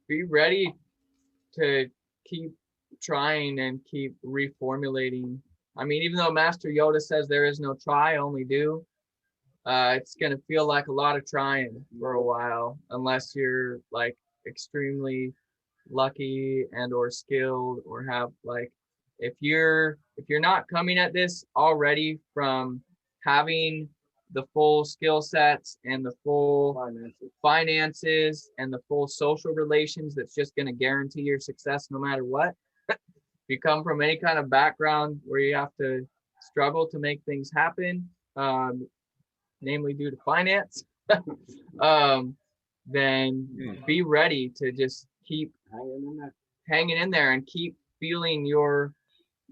be ready to keep trying and keep reformulating. I mean, even though Master Yoda says there is no try, only do, it's gonna feel like a lot of trying for a while, unless you're like extremely lucky and or skilled or have like if you're not coming at this already from having the full skill sets and the full finances and the full social relations that's just going to guarantee your success no matter what. If you come from any kind of background where you have to struggle to make things happen, namely due to finance, um, then be ready to just keep hanging in there and keep feeling your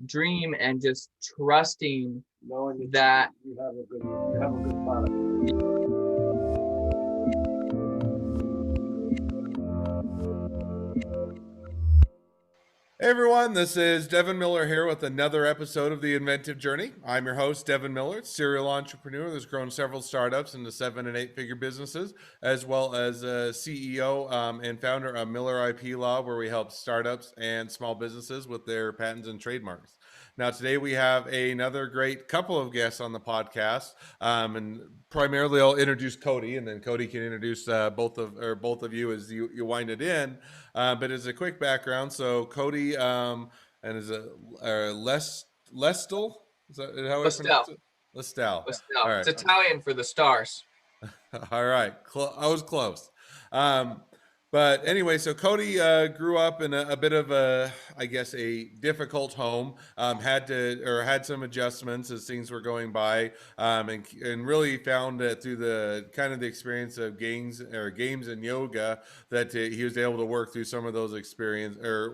dream and just trusting that you have a good product. Hey everyone, this is Devin Miller here with another episode of the Inventive Journey. I'm your host, Devin Miller, serial entrepreneur that's grown several startups into 7 and 8 figure businesses, as well as a CEO and founder of Miller IP Law, where we help startups and small businesses with their patents and trademarks. Now, today we have another great couple of guests on the podcast, and primarily I'll introduce Cody, and then Cody can introduce both of you as you wind it in. But as a quick background, so Cody and is a Lestel? Is that how I Listel. pronounce it? Lestel. All Listel. right. It's Italian for the stars. All right. I was close. Um, but anyway, so Cody grew up in a bit of I guess, a difficult home. Had some adjustments as things were going by, and really found that through the kind of the experience of games and yoga that he was able to work through some of those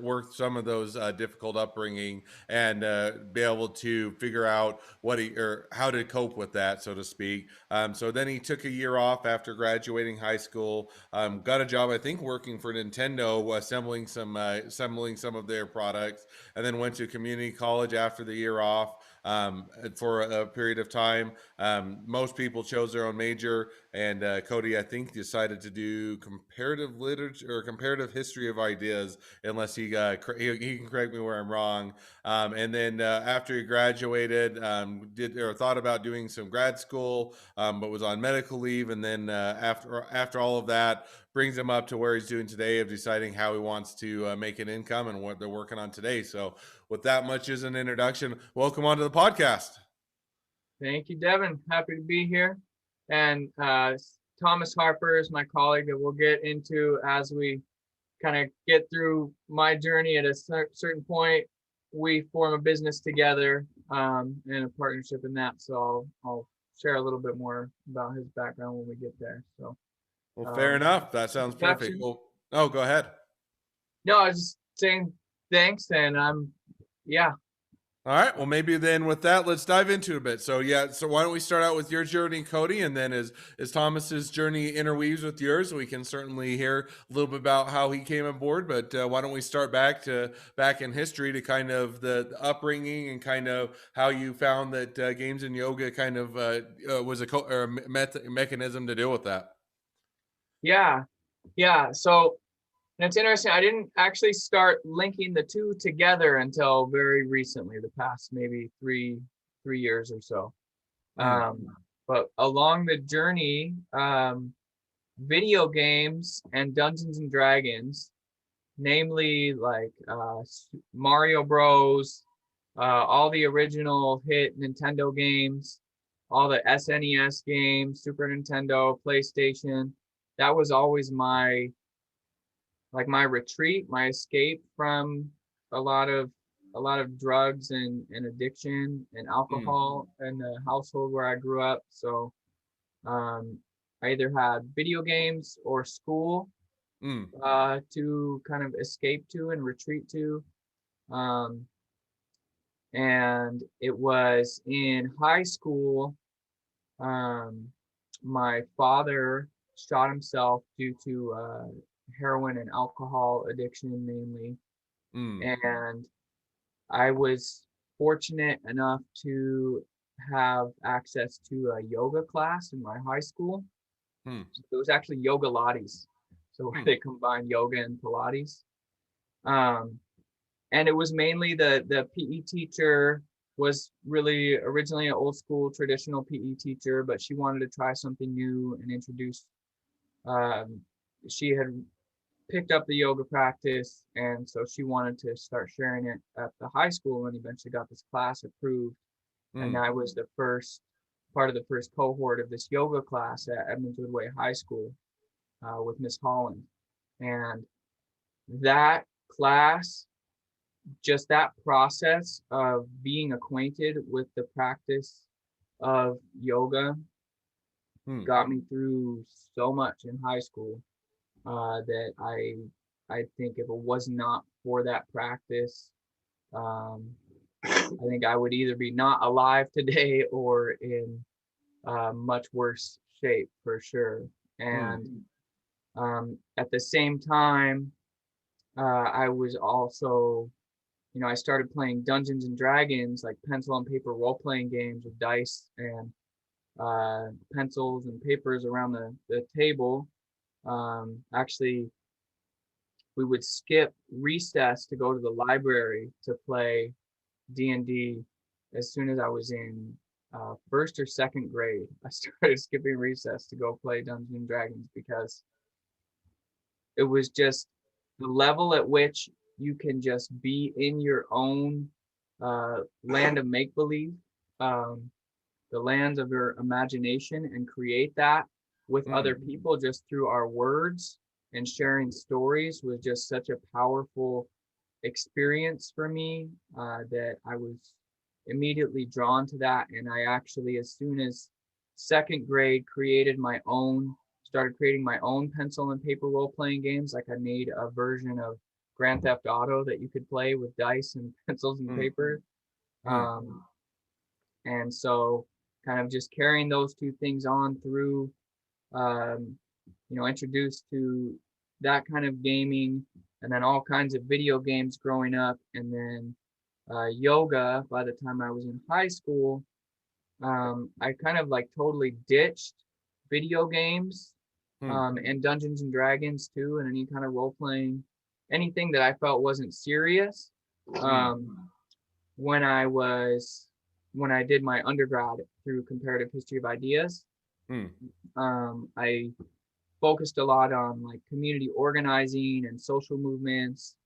work some of those difficult upbringing and be able to figure out how to cope with that, so to speak. So then he took a year off after graduating high school, got a job, I think, working for Nintendo, assembling some of their products, and then went to community college after the year off for a period of time. Most people chose their own major, and Cody, I think, decided to do comparative literature or comparative history of ideas, unless he can correct me where I'm wrong. And then after he graduated, thought about doing some grad school, but was on medical leave. And then after all of that, brings him up to where he's doing today, of deciding how he wants to make an income and what they're working on today. So with that much as an introduction, welcome onto the podcast. Thank you, Devin. Happy to be here. And Thomas Harper is my colleague that we'll get into as we kind of get through my journey. At a certain point, we form a business together and a partnership in that. So I'll share a little bit more about his background when we get there. So, well, fair enough. That sounds perfect. Well, go ahead. No, I was just saying thanks, and yeah. All right. Well, maybe then with that, let's dive into it a bit. So why don't we start out with your journey, Cody, and then as Thomas's journey interweaves with yours, we can certainly hear a little bit about how he came aboard. But why don't we start back in history to kind of the upbringing and kind of how you found that games and yoga kind of was a mechanism to deal with that. Yeah. So. And it's interesting, I didn't actually start linking the two together until very recently, the past maybe three years or so. But along the journey, video games and Dungeons and Dragons, namely like Mario Bros, all the original hit Nintendo games, all the SNES games, Super Nintendo, PlayStation, that was always my retreat, my escape from a lot of drugs and addiction and alcohol in the household where I grew up. So I either had video games or school to kind of escape to and retreat to. And it was in high school, my father shot himself due to heroin and alcohol addiction mainly. And I was fortunate enough to have access to a yoga class in my high school. So it was actually yoga lattes. So Hmm. they combine yoga and Pilates. Um, and it was mainly the PE teacher was really originally an old school traditional PE teacher, but she wanted to try something new and introduce. Um, she had picked up the yoga practice, and so she wanted to start sharing it at the high school, and eventually got this class approved. And Hmm. I was the first part of the first cohort of this yoga class at Edmondswood Way High School with Miss Holland. And that class, just that process of being acquainted with the practice of yoga Hmm. got me through so much in high school that I think if it was not for that practice, um, I think I would either be not alive today or in much worse shape for sure. Hmm. And at the same time, I was also, I started playing Dungeons and Dragons, like pencil and paper role playing games with dice and pencils and papers around the table. Actually, we would skip recess to go to the library to play D&D as soon as I was in first or second grade. I started skipping recess to go play Dungeons and Dragons because it was just the level at which you can just be in your own land of make believe, um, the lands of your imagination, and create that with Hmm. other people just through our words and sharing stories was just such a powerful experience for me that I was immediately drawn to that. And I actually, as soon as second grade, started creating my own pencil and paper role playing games. Like I made a version of Grand Theft Auto that you could play with dice and pencils and Hmm. paper. Hmm. Um, and so, kind of just carrying those two things on through, um, introduced to that kind of gaming, and then all kinds of video games growing up, and then yoga by the time I was in high school. I kind of like totally ditched video games Hmm. and Dungeons and Dragons too, and any kind of role playing, anything that I felt wasn't serious. Hmm. Um, when I was when I did my undergrad through comparative history of ideas, Hmm. I focused a lot on like community organizing and social movements,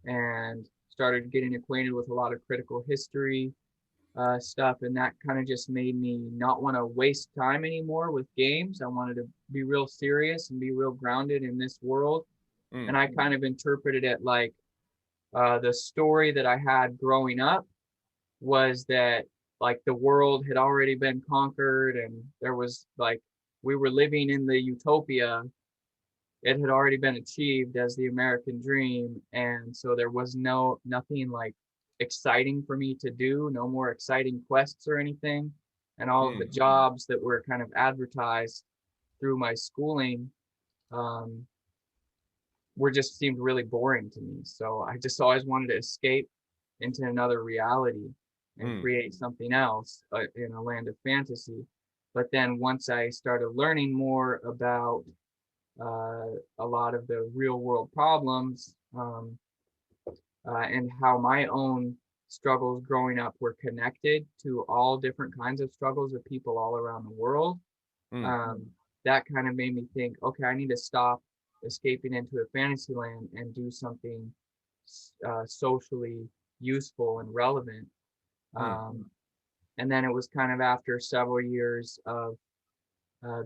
and started getting acquainted with a lot of critical history stuff, and that kind of just made me not want to waste time anymore with games. I wanted to be real serious and be real grounded in this world, Hmm. and I kind of interpreted it like the story that I had growing up was that like the world had already been conquered, and there was like we were living in the utopia. It had already been achieved as the American dream, and so there was nothing like exciting for me to do, no more exciting quests or anything, and all of the Hmm. jobs that were kind of advertised through my schooling um, were just seemed really boring to me. So I just always wanted to escape into another reality and Hmm. create something else in a land of fantasy. But then once I started learning more about a lot of the real world problems and how my own struggles growing up were connected to all different kinds of struggles of people all around the world. Hmm. Um, that kind of made me think, okay, I need to stop escaping into a fantasy land and do something socially useful and relevant. Hmm. Um, and then it was kind of after several years of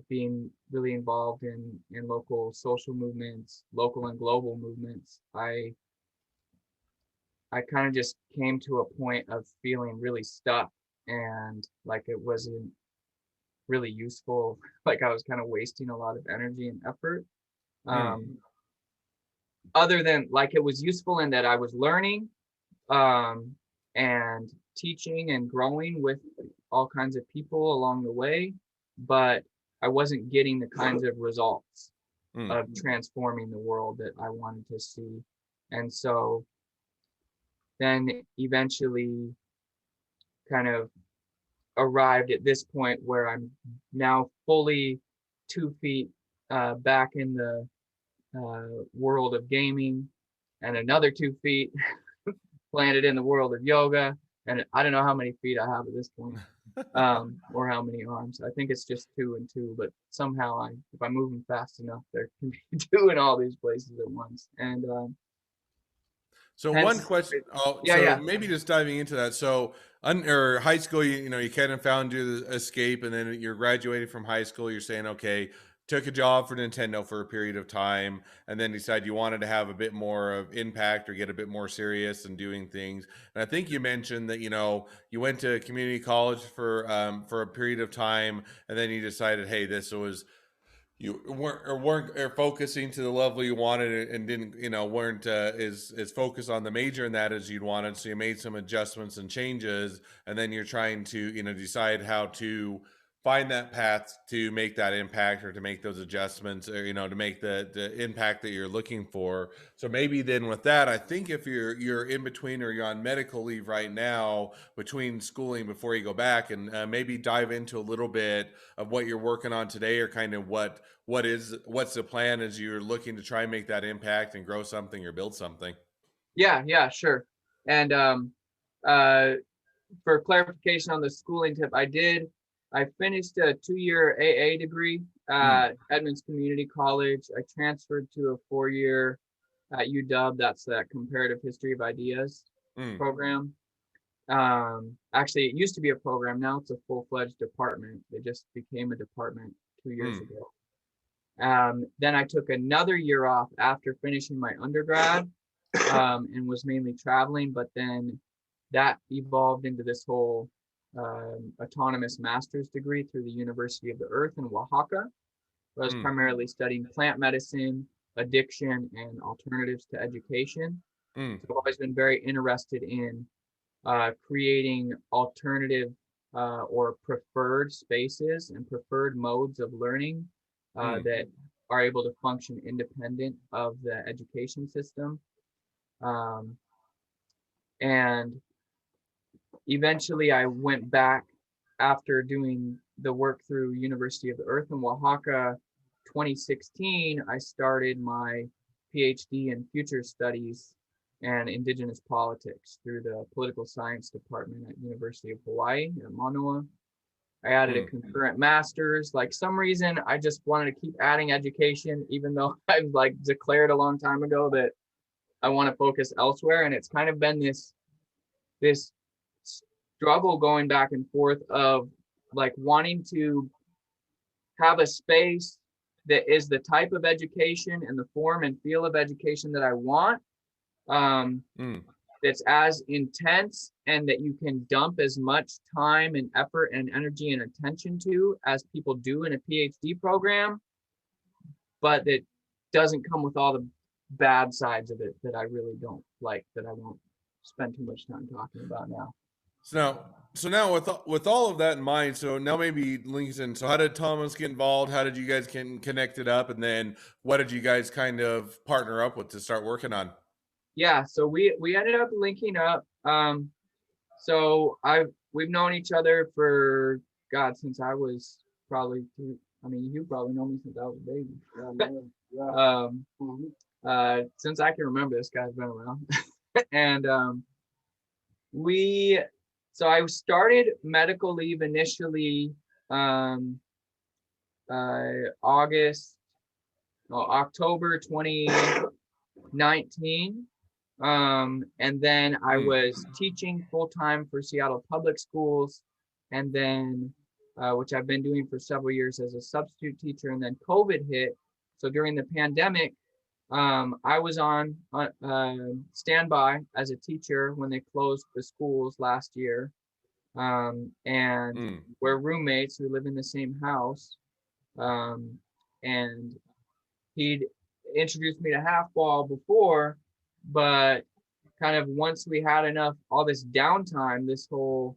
being really involved in local social movements, local and global movements, I kind of just came to a point of feeling really stuck and like it wasn't really useful. Like I was kind of wasting a lot of energy and effort. Hmm. Um, Other than like it was useful in that I was learning um, and teaching and growing with all kinds of people along the way, but I wasn't getting the kinds of results Hmm. of transforming the world that I wanted to see. And so then eventually kind of arrived at this point where I'm now fully 2 feet back in world of gaming, and another 2 feet planted in the world of yoga. And I don't know how many feet I have at this point, or how many arms. I think it's just 2 and 2, but somehow if I move them fast enough, there can be two in all these places at once. And So one hence, question. Oh, yeah, so yeah, maybe just diving into that. So, or high school, you kind of found your escape, and then you're graduating from high school. You're saying, okay, took a job for Nintendo for a period of time, and then decide you wanted to have a bit more of impact or get a bit more serious and doing things. And I think you mentioned that you went to community college for a period of time, and then you decided, hey, this was you weren't focusing to the level you wanted and didn't weren't as focused on the major in that as you'd wanted, so you made some adjustments and changes, and then you're trying to decide how to find that path to make that impact or to make those adjustments, or to make the impact that you're looking for. So maybe then with that, I think if you're in between or you're on medical leave right now between schooling before you go back, and maybe dive into a little bit of what you're working on today, or kind of what's the plan as you're looking to try and make that impact and grow something or build something. yeah, yeah, sure. And uh, for clarification on the schooling tip, I finished a 2-year AA degree Mm, at Edmonds Community College. I transferred to a 4-year at UW. That's that Comparative History of Ideas mm, program. Actually, it used to be a program. Now it's a full-fledged department. It just became a department 2 years mm, ago. Then I took another year off after finishing my undergrad, and was mainly traveling, but then that evolved into this whole autonomous master's degree through the University of the Earth in Oaxaca. I was mm, primarily studying plant medicine, addiction, and alternatives to education. mm, So I've always been very interested in creating alternative or preferred spaces and preferred modes of learning mm, that are able to function independent of the education system. Um, and eventually I went back after doing the work through University of the Earth in Oaxaca. 2016, I started my PhD in future studies and indigenous politics through the political science department at University of Hawaii at Manoa. I added a mm. concurrent master's. Like some reason, I just wanted to keep adding education, even though I've like declared a long time ago that I want to focus elsewhere. And it's kind of been this struggle going back and forth of like wanting to have a space that is the type of education and the form and feel of education that I want. Um, Mm. that's as intense and that you can dump as much time and effort and energy and attention to as people do in a PhD program, but that doesn't come with all the bad sides of it that I really don't like, that I won't spend too much time talking about now. So now with all of that in mind, so now maybe links in. So how did Thomas get involved? How did you guys get connected up? And then what did you guys kind of partner up with to start working on? Yeah, so we ended up linking up. So we've known each other for God since I was probably I mean, you probably know me since I was a baby. Yeah, man. Yeah. Since I can remember, this guy's been around. And we so I started medical leave initially um August October 2019. And then I Mm, was teaching full time for Seattle Public Schools, and then which I've been doing for several years as a substitute teacher. And then COVID hit. So during the pandemic, I was on standby as a teacher when they closed the schools last year. And mm, we're roommates. We live in the same house. Um, and he'd introduced me to half ball before, but kind of once we had enough, all this downtime, this whole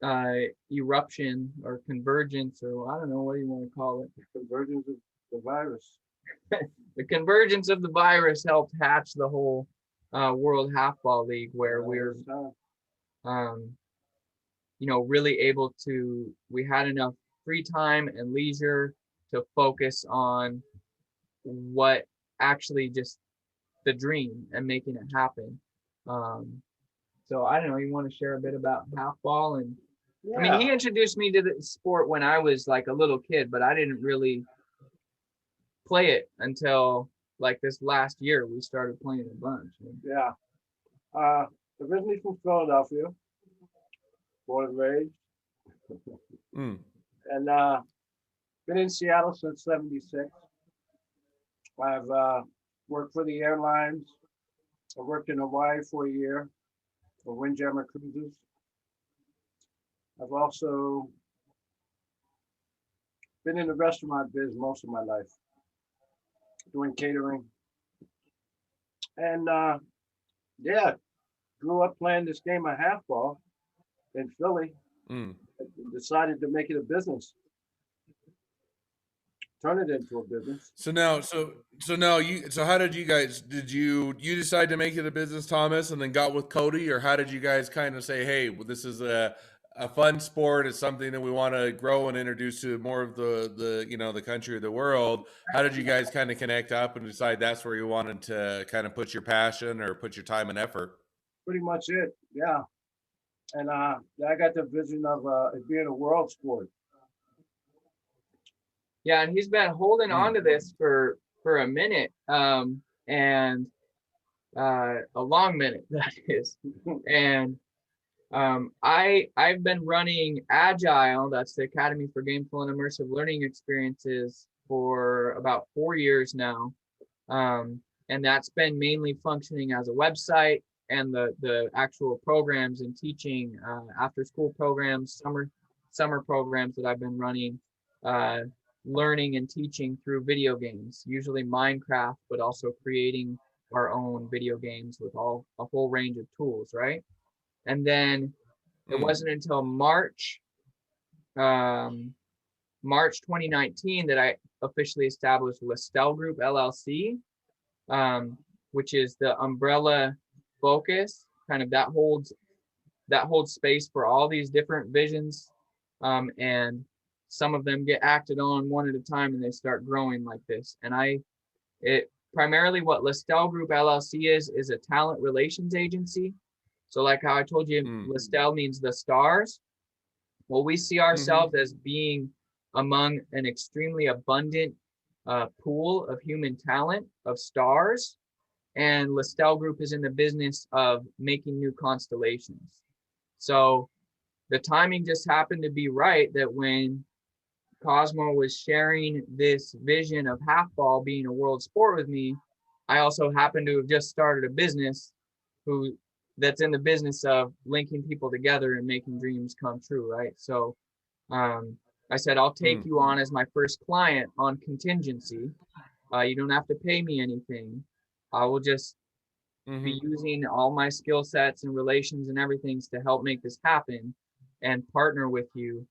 uh, eruption or convergence, or I don't know what you want to call it. Convergence of the virus. The convergence of the virus helped hatch the whole World Halfball League, where we're, um, really able to. We had enough free time and leisure to focus on what actually just the dream and making it happen. So I don't know, you want to share a bit about half ball? And I mean, he introduced me to the sport when I was like a little kid, but I didn't really play it until like this last year. We started playing a bunch. Yeah. Originally from Philadelphia, born and raised, Mm. and been in Seattle since '76. I've worked for the airlines. I worked in Hawaii for a year for Windjammer Cruises. I've also been in the restaurant biz most of my life, doing catering. And yeah, grew up playing this game of half ball in Philly. Mm. Decided to make it a business, turn it into a business. So now, how did you guys, you decide to make it a business, Thomas, and then got with Cody, or how did you guys kind of say, hey, well, this is a fun sport, it's something that we want to grow and introduce to more of the the country or the world? How did you guys kind of connect up and decide that's where you wanted to kind of put your passion or put your time and effort? Pretty much it, yeah. And I got the vision of it being a world sport. Yeah, and he's been holding on to this for a minute, and a long minute that is. And I've been running Agile, that's the Academy for Gameful and Immersive Learning Experiences, for about 4 years now. And that's been mainly functioning as a website, and the actual programs and teaching, after school programs, summer programs that I've been running, learning and teaching through video games, usually Minecraft, but also creating our own video games with a whole range of tools, right? And then it wasn't until March 2019 that I officially established Listel Group LLC, which is the umbrella focus, kind of that holds space for all these different visions, and some of them get acted on one at a time and they start growing like this. And it primarily, what Listel Group LLC is a talent relations agency. So like how I told you, Listel means the stars. Well, we see ourselves as being among an extremely abundant pool of human talent, of stars. And Listel Group is in the business of making new constellations. So the timing just happened to be right, that when Cosmo was sharing this vision of half ball being a world sport with me, I also happened to have just started a business that's in the business of linking people together and making dreams come true, right? So I said, I'll take you on as my first client on contingency. You don't have to pay me anything. I will just be using all my skill sets and relations and everything to help make this happen and partner with you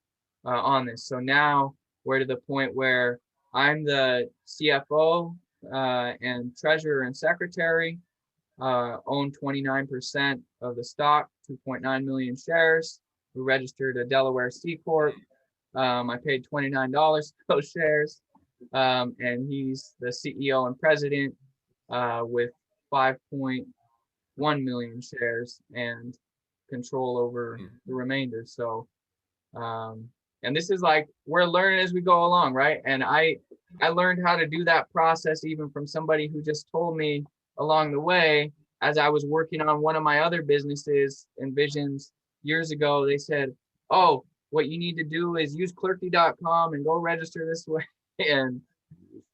on this. So now we're to the point where I'm the CFO and treasurer and secretary, own 29% of the stock, 2.9 million shares. We registered a Delaware C Corp. I paid $29 for those shares. And he's the CEO and president with 5.1 million shares and control over the remainder. So, and this is like, we're learning as we go along, right? And I learned how to do that process even from somebody who just told me along the way, as I was working on one of my other businesses and visions years ago. They said, oh, what you need to do is use clerky.com and go register this way. And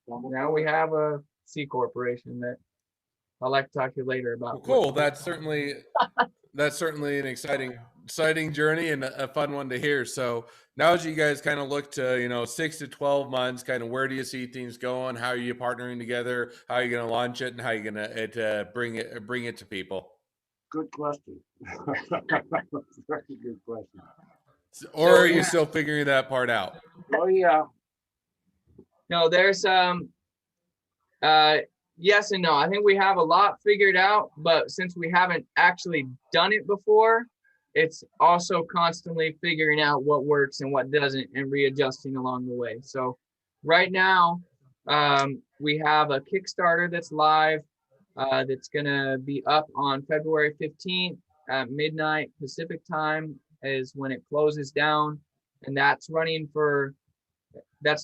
now we have a C corporation that I'd like to talk to you later about. Well, cool. That's certainly an exciting journey and a fun one to hear. So now as you guys kind of look to, 6 to 12 months, kind of where do you see things going? How are you partnering together? How are you going to launch it, and how are you going to bring it to people? Good question. Very good question. Or are you still figuring that part out? Oh yeah. No, there's yes and no. I think we have a lot figured out, but since we haven't actually done it before, it's also constantly figuring out what works and what doesn't and readjusting along the way. So right now, we have a Kickstarter that's live, that's gonna be up on February 15th at midnight Pacific time is when it closes down, and that's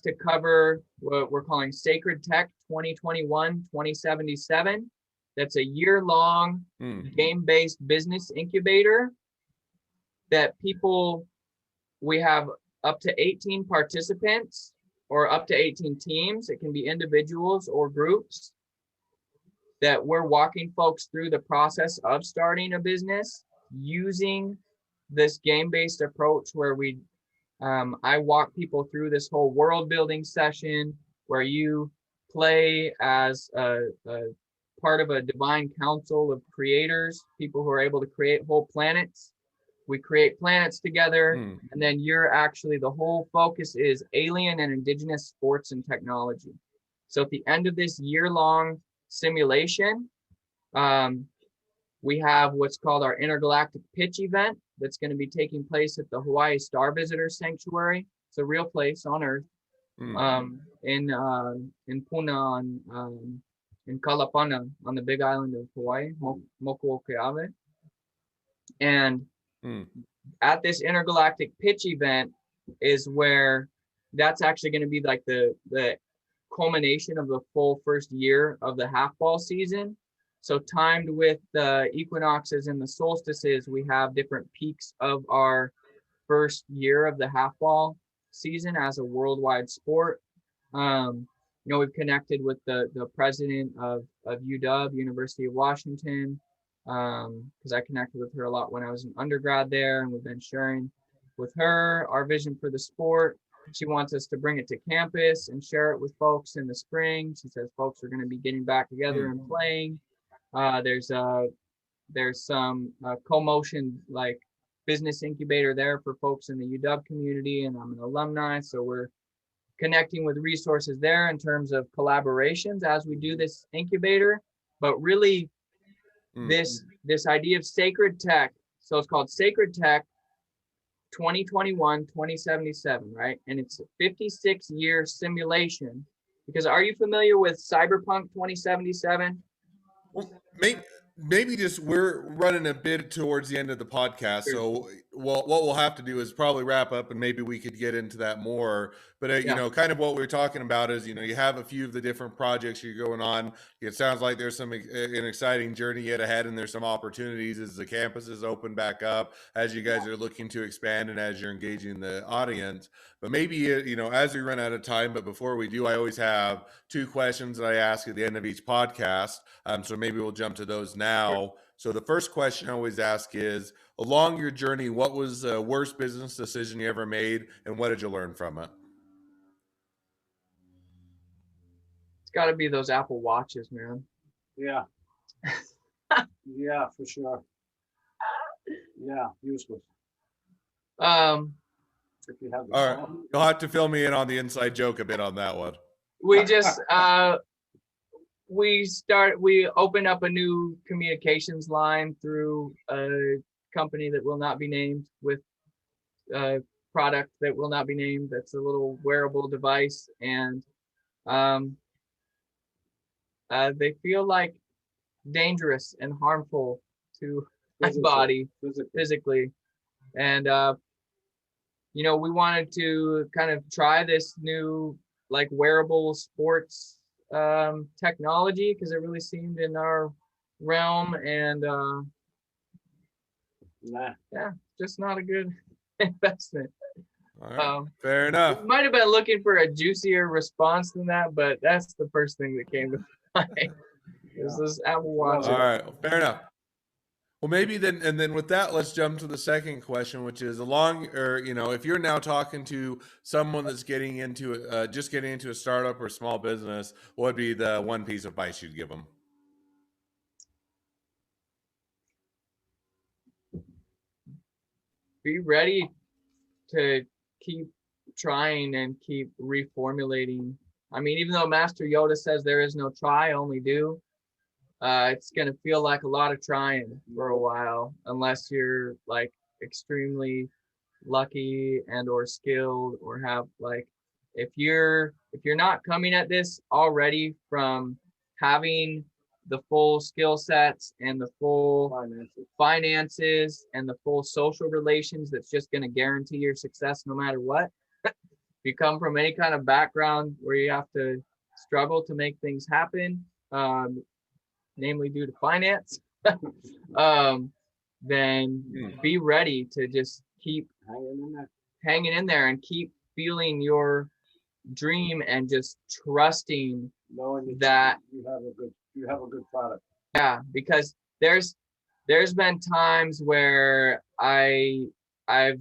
to cover what we're calling Sacred Tech 2021-2077. That's a year-long game-based business incubator that we have up to 18 participants or up to 18 teams. It can be individuals or groups that we're walking folks through the process of starting a business using this game-based approach where I walk people through this whole world building session where you play as a part of a divine council of creators, people who are able to create whole planets. We create planets together, and then the whole focus is alien and indigenous sports and technology. So at the end of this year-long simulation, we have what's called our intergalactic pitch event that's going to be taking place at the Hawaii Star Visitor Sanctuary. It's a real place on Earth, in Puna, in Kalapana, on the Big Island of Hawaii, Mokuokeawe. And at this intergalactic pitch event is where that's actually going to be like the culmination of the full first year of the half ball season. So timed with the equinoxes and the solstices, we have different peaks of our first year of the half ball season as a worldwide sport. We've connected with the president of UW, University of Washington, because I connected with her a lot when I was an undergrad there, and we've been sharing with her our vision for the sport. She wants us to bring it to campus and share it with folks in the spring. She says folks are going to be getting back together and playing. There's some co-motion like business incubator there for folks in the UW community, and I'm an alumni, so we're connecting with resources there in terms of collaborations as we do this incubator. But really, this idea of sacred tech, so it's called Sacred Tech 2021-2077, right? And it's a 56-year simulation. Because are you familiar with Cyberpunk 2077? Well, maybe just we're running a bit towards the end of the podcast, so what we'll have to do is probably wrap up, and maybe we could get into that more. But kind of what we're talking about is you have a few of the different projects you're going on. It sounds like there's an exciting journey yet ahead, and there's some opportunities as the campuses open back up, as you guys are looking to expand, and as you're engaging the audience. But maybe as we run out of time, but before we do, I always have 2 questions that I ask at the end of each podcast. So maybe we'll jump to those now. Sure. So the first question I always ask is, along your journey, what was the worst business decision you ever made, and what did you learn from it? It's got to be those Apple Watches, man. Yeah. Yeah, for sure. Yeah, useless. If you have all right, you'll have to fill me in on the inside joke a bit on that one. We just we opened up a new communications line through a company that will not be named, with a product that will not be named. That's a little wearable device, and they feel like dangerous and harmful to my body physically. And we wanted to kind of try this new like wearable sports technology, because it really seemed in our realm, and just not a good investment. All right. Fair enough. We might have been looking for a juicier response than that, but that's the first thing that came to mind. Is this Apple Watch? All right, fair enough. Well, maybe then with that, let's jump to the second question, which is if you're now talking to someone that's getting into a startup or small business, what would be the one piece of advice you'd give them? Be ready to keep trying and keep reformulating. I mean, even though Master Yoda says there is no try, only do. It's going to feel like a lot of trying for a while, unless you're like extremely lucky and or skilled or have like if you're not coming at this already from having the full skill sets and the full finances and the full social relations that's just going to guarantee your success no matter what. If you come from any kind of background where you have to struggle to make things happen, namely due to finance, then be ready to just keep hanging in there and keep feeling your dream and just trusting Knowing that you have a good product. yeah, because there's been times where I've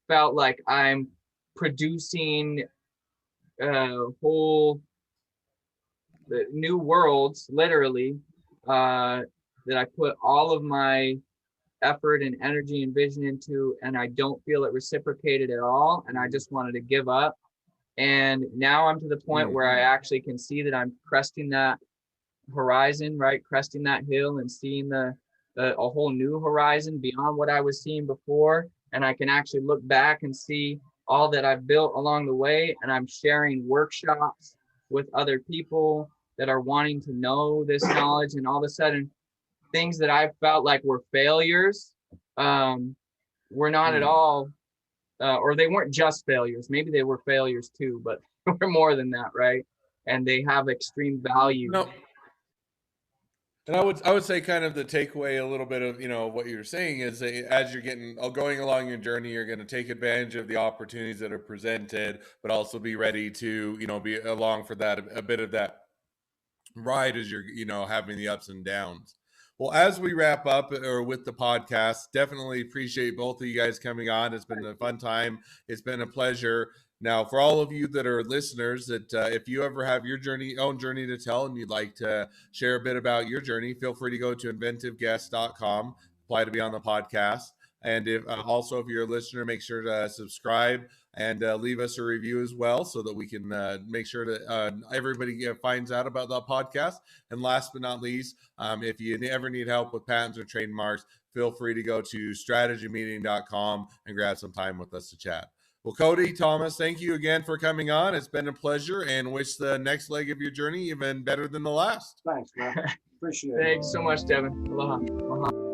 felt like I'm producing whole new worlds literally, that I put all of my effort and energy and vision into, and I don't feel it reciprocated at all, and I just wanted to give up. And now I'm to the point where I actually can see that I'm cresting that horizon, right? Cresting that hill and seeing a whole new horizon beyond what I was seeing before. And I can actually look back and see all that I've built along the way. And I'm sharing workshops with other people that are wanting to know this knowledge. And all of a sudden, things that I felt like were failures, were not at all, or they weren't just failures. Maybe they were failures too, but we're more than that, right? And they have extreme value. No. And I would say kind of the takeaway a little bit of, what you're saying is that as you're going along your journey, you're going to take advantage of the opportunities that are presented, but also be ready to, be along for that, a bit of that ride as you're, having the ups and downs. Well, as we wrap up or with the podcast, definitely appreciate both of you guys coming on. It's been a fun time. It's been a pleasure. Now, for all of you that are listeners, that if you ever have your own journey to tell and you'd like to share a bit about your journey, feel free to go to inventiveguest.com, apply to be on the podcast. And if also, if you're a listener, make sure to subscribe and leave us a review as well, so that we can make sure that everybody finds out about that podcast. And last but not least, if you ever need help with patents or trademarks, feel free to go to strategymeeting.com and grab some time with us to chat. Well, Cody, Thomas, thank you again for coming on. It's been a pleasure, and wish the next leg of your journey even better than the last. Thanks, man. Appreciate it. Thanks so much, Devin. Aloha. Aloha.